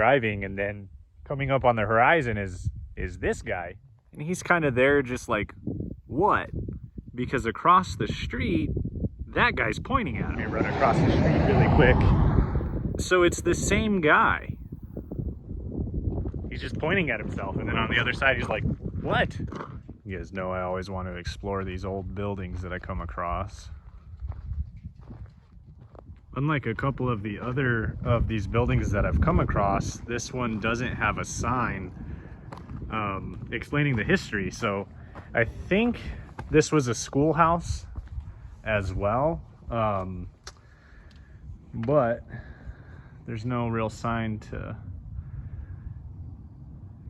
driving, and then coming up on the horizon is this guy. And he's kind of there just like, what? Because across the street, that guy's pointing at him. Let me run across the street really quick. So it's the same guy. He's just pointing at himself, and then on the other side, he's like, what? You guys know I always want to explore these old buildings that I come across. Unlike a couple of the other of these buildings that I've come across, this one doesn't have a sign explaining the history. So I think this was a schoolhouse as well, but there's no real sign to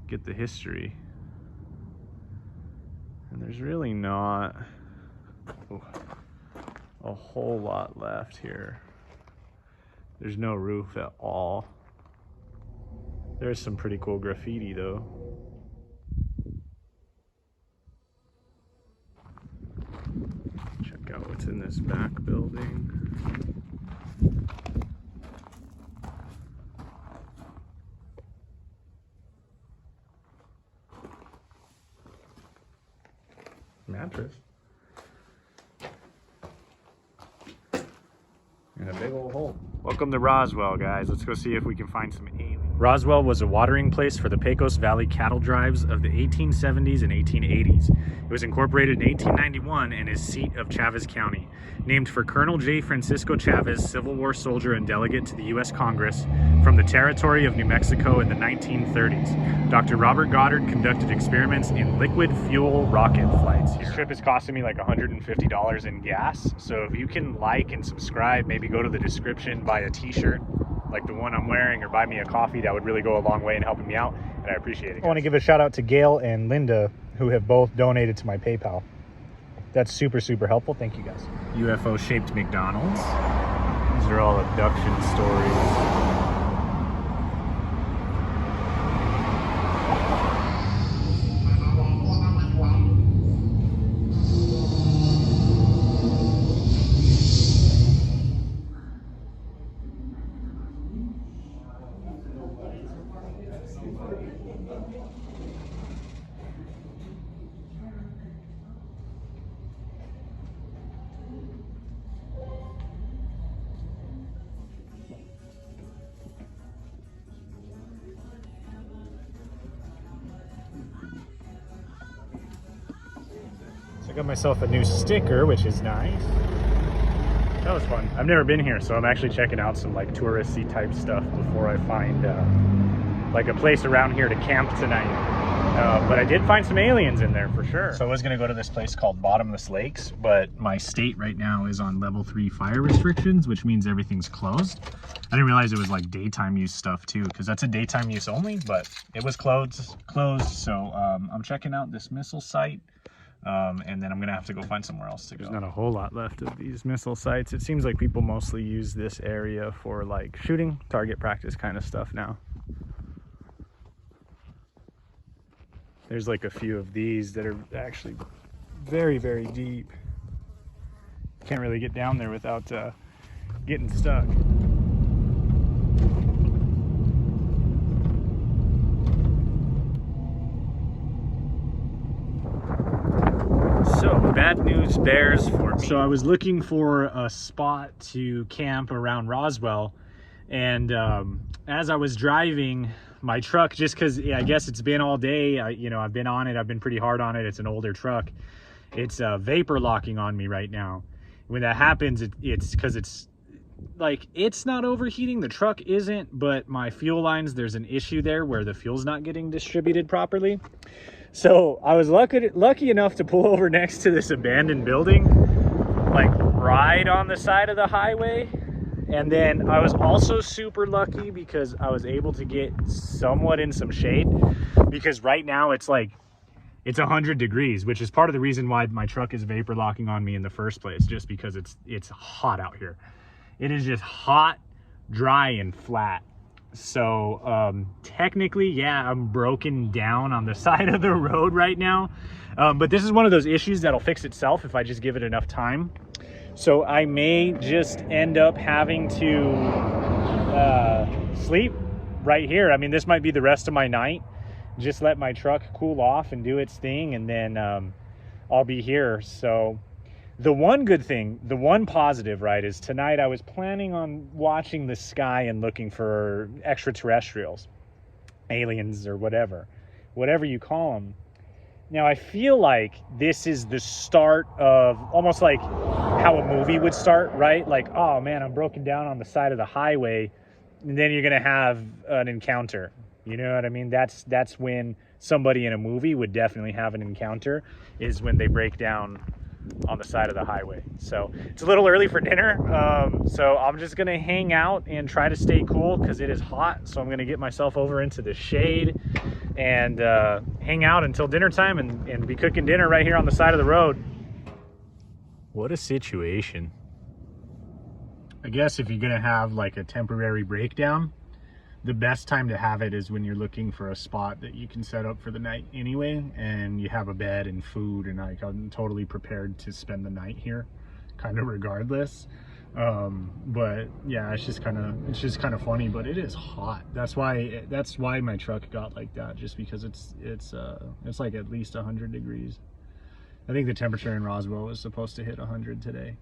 get the history. And there's really not a whole lot left here. There's no roof at all. There's some pretty cool graffiti though. Check out what's in this back building. Mattress. And a big old hole. Welcome to Roswell, guys. Let's go see if we can find some aliens. Roswell was a watering place for the Pecos Valley cattle drives of the 1870s and 1880s. It was incorporated in 1891 and is seat of Chavez County. Named for Colonel J. Francisco Chavez, Civil War soldier and delegate to the U.S. Congress from the territory of New Mexico in the 1930s. Dr. Robert Goddard conducted experiments in liquid fuel rocket flights here. This trip is costing me like $150 in gas, so if you can like and subscribe, maybe go to the description, buy a t-shirt like the one I'm wearing, or buy me a coffee, that would really go a long way in helping me out, and I appreciate it, guys. I want to give a shout out to Gail and Linda, who have both donated to my PayPal. That's super, super helpful. Thank you, guys. UFO-shaped McDonald's. These are all abduction stories. I got myself a new sticker, which is nice. That was fun. I've never been here, so I'm actually checking out some like touristy type stuff before I find like a place around here to camp tonight. But I did find some aliens in there for sure. So I was gonna go to this place called Bottomless Lakes, but my state right now is on level 3 fire restrictions, which means everything's closed. I didn't realize it was like daytime use stuff too, because that's a daytime use only, but it was closed. So I'm checking out this missile site. And then I'm gonna have to go find somewhere else to go. There's not a whole lot left of these missile sites. It seems like people mostly use this area for like shooting, target practice kind of stuff now. There's like a few of these that are actually very, very deep. Can't really get down there without getting stuck. So bad news bears for me. So I was looking for a spot to camp around Roswell, and as I was driving my truck, just because I guess it's been all day, I've been on it, I've been pretty hard on it, it's an older truck, it's vapor locking on me right now. When that happens, it's because it's like, it's not overheating, the truck isn't, but my fuel lines, there's an issue there where the fuel's not getting distributed properly. So I was lucky enough to pull over next to this abandoned building, like right on the side of the highway. And then I was also super lucky because I was able to get somewhat in some shade, because right now it's 100 degrees, which is part of the reason why my truck is vapor locking on me in the first place, just because it's hot out here. It is just hot, dry, and flat. So technically, yeah, I'm broken down on the side of the road right now, but this is one of those issues that'll fix itself if I just give it enough time. So I may just end up having to sleep right here. I mean, this might be the rest of my night. Just let my truck cool off and do its thing, and then I'll be here. So the one good thing, the one positive, right, is tonight I was planning on watching the sky and looking for extraterrestrials, aliens, or whatever you call them. Now, I feel like this is the start of almost like how a movie would start, right? Like, oh man, I'm broken down on the side of the highway, and then you're going to have an encounter. You know what I mean? That's when somebody in a movie would definitely have an encounter, is when they break down on the side of the highway. So it's a little early for dinner. So I'm just going to hang out and try to stay cool because it is hot. So I'm going to get myself over into the shade and hang out until dinner time and be cooking dinner right here on the side of the road. What a situation. I guess if you're going to have like a temporary breakdown, the best time to have it is when you're looking for a spot that you can set up for the night anyway, and you have a bed and food, and like I'm totally prepared to spend the night here, kind of regardless. But yeah, it's just kind of funny, but it is hot. That's why my truck got like that, just because it's like at least 100 degrees. I think the temperature in Roswell was supposed to hit 100 today,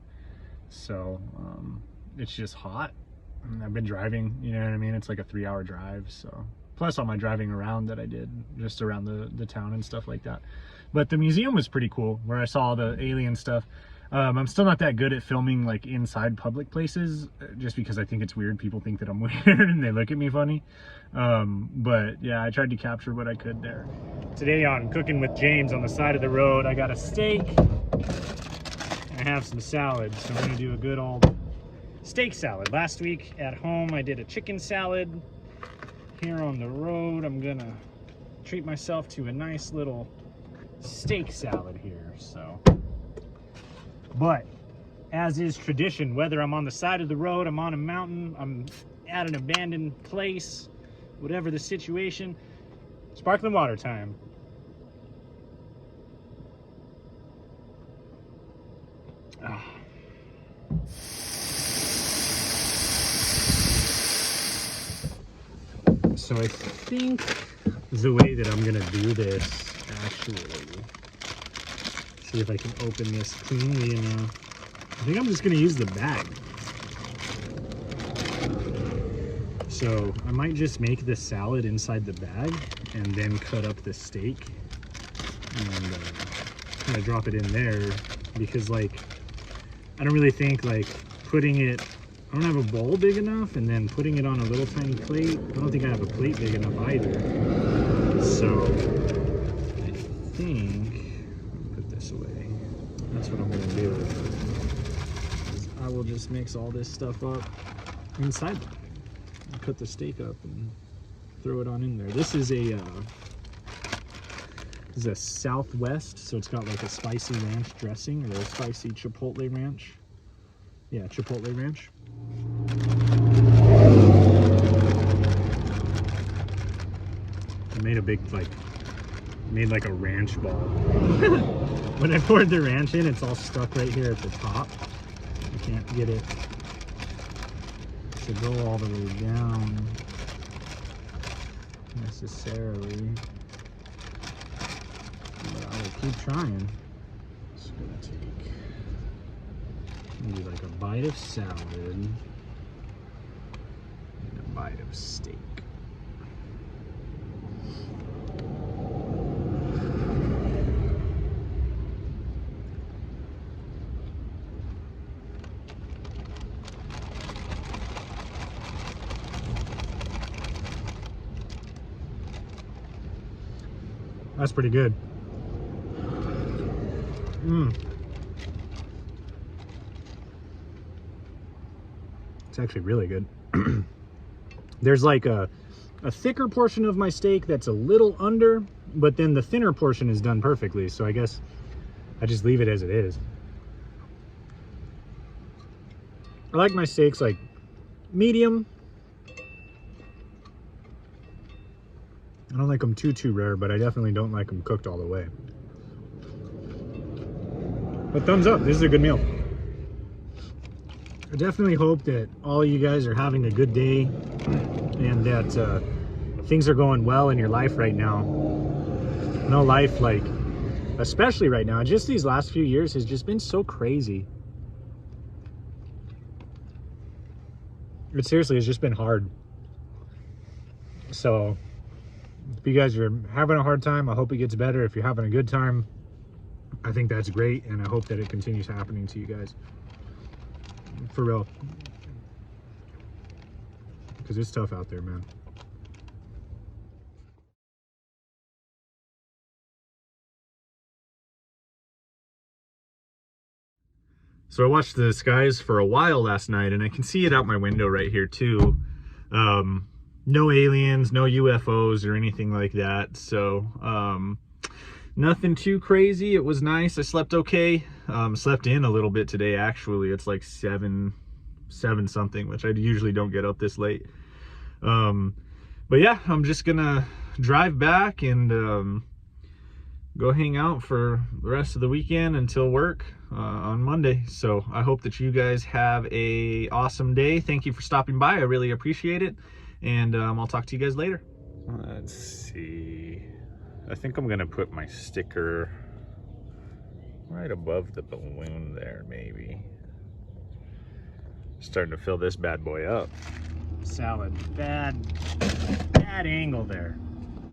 so it's just hot. I've been driving, you know what I mean? It's like a 3-hour drive, so plus all my driving around that I did just around the town and stuff like that. But the museum was pretty cool, where I saw the alien stuff. I'm still not that good at filming like inside public places, just because I think it's weird. People think that I'm weird and they look at me funny. But yeah, I tried to capture what I could there. Today on Cooking with James on the side of the road, I got a steak and I have some salad. So I'm gonna do a good old steak salad. Last week at home I did a chicken salad. Here on the road I'm gonna treat myself to a nice little steak salad here. So, but as is tradition, whether I'm on the side of the road, I'm on a mountain, I'm at an abandoned place, whatever the situation, sparkling water time. So I think the way that I'm gonna do this, actually, see if I can open this cleanly enough. I think I'm just gonna use the bag. So I might just make the salad inside the bag and then cut up the steak and kind of drop it in there, because like I don't really think like putting it, I don't have a bowl big enough, and then putting it on a little tiny plate, I don't think I have a plate big enough either. So I think, put this away, that's what I'm gonna do. I will just mix all this stuff up inside the bag and cut the steak up and throw it on in there. This is a Southwest, so it's got like a spicy ranch dressing, or a spicy chipotle ranch. Yeah, chipotle ranch. I made a big, made like a ranch ball. When I poured the ranch in, it's all stuck right here at the top. I can't get it to go all the way down necessarily, but I will keep trying. It's gonna take maybe like a bite of salad and a bite of steak. That's pretty good. It's actually really good. There's like a thicker portion of my steak that's a little under, but then the thinner portion is done perfectly. So I guess I just leave it as it is. I like my steaks like medium. I don't like them too rare, but I definitely don't like them cooked all the way. But thumbs up, this is a good meal. I definitely hope that all you guys are having a good day and that things are going well in your life right now. No life, like, especially right now, just these last few years has just been so crazy. It seriously has just been hard. So if you guys are having a hard time, I hope it gets better. If you're having a good time, I think that's great, and I hope that it continues happening to you guys. For real. Because it's tough out there, man. So I watched the skies for a while last night, and I can see it out my window right here too. No aliens, no UFOs or anything like that. So nothing too crazy. It was nice. I slept okay. Slept in a little bit today, actually. It's like 7 something, which I usually don't get up this late. But yeah, I'm just gonna drive back and go hang out for the rest of the weekend until work on Monday. So I hope that you guys have a awesome day. Thank you for stopping by. I really appreciate it. And I'll talk to you guys later. Let's see. I think I'm gonna put my sticker right above the balloon there, maybe. Starting to fill this bad boy up. Salad, bad angle there.